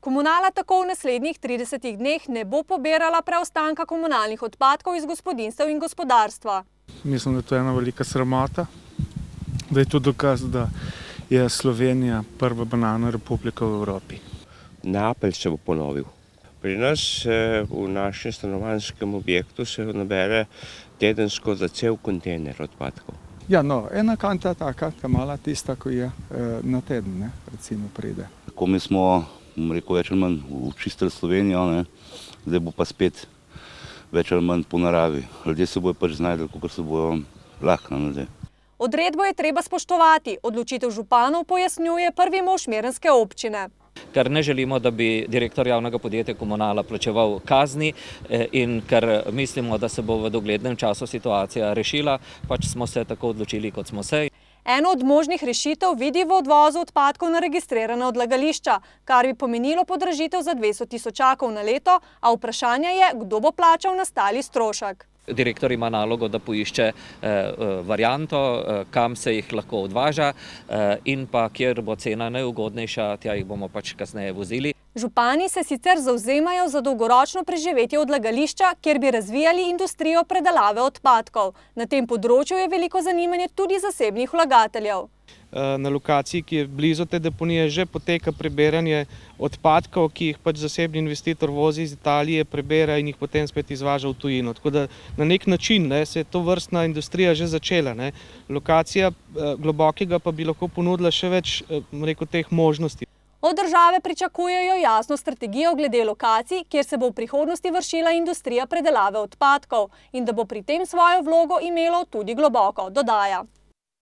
Komunala tako v naslednjih 30 dneh ne bo pobirala preostanka komunalnih odpadkov iz gospodinjstev in gospodarstva. Mislim, da to je ena velika sramota, da je to dokaz, da je Slovenija prva banana republika v Evropi. Neapeljs se bo ponovil. Pri nas v našem stanovanjskem objektu se nabere tedensko za cel kontejner odpadkov. Ja, no, ena kanta taka, mala tista, ko je na teden, ne, recimo pride. Ko mi smo, rekel, več ali manj očistili Slovenijo, ne, zdaj bo pa spet več ali manj po naravi. Ljudje se bojo pač znajdeli, kako se bojo lahko zdaj. Odredbo je treba spoštovati, odločitev županov pojasnjuje prvi mož Merenske občine. Ker ne želimo, da bi direktor javnega podjetja Komunala plačeval kazni in ker mislimo, da se bo v doglednem času situacija rešila, pač smo se tako odločili, kot smo se. Eno od možnih rešitev vidi v odvozu odpadkov na registrirana odlagališča, kar bi pomenilo podražitev za 200 tisočakov na leto, a vprašanje je, kdo bo plačal nastali strošek. Direktor ima nalogo, da poišče varianto, kam se jih lahko odvaža in pa kjer bo cena najugodnejša, tja jih bomo pač kasneje vozili. Župani se sicer zavzemajo za dolgoročno preživetje odlagališča, kjer bi razvijali industrijo predelave odpadkov. Na tem področju je veliko zanimanje tudi zasebnih vlagateljev. Na lokaciji, ki je blizu te deponije, že poteka prebiranje odpadkov, ki jih pač zasebni investitor vozi iz Italije, prebira in jih potem spet izvaža v tujino. Tako da na nek način se je to vrstna industrija že začela. Lokacija globokega pa bi lahko ponudila še več teh možnosti. Od države pričakujejo jasno strategijo glede lokacij, kjer se bo v prihodnosti vršila industrija predelave odpadkov in da bo pri tem svojo vlogo imelo tudi Globoko, dodaja.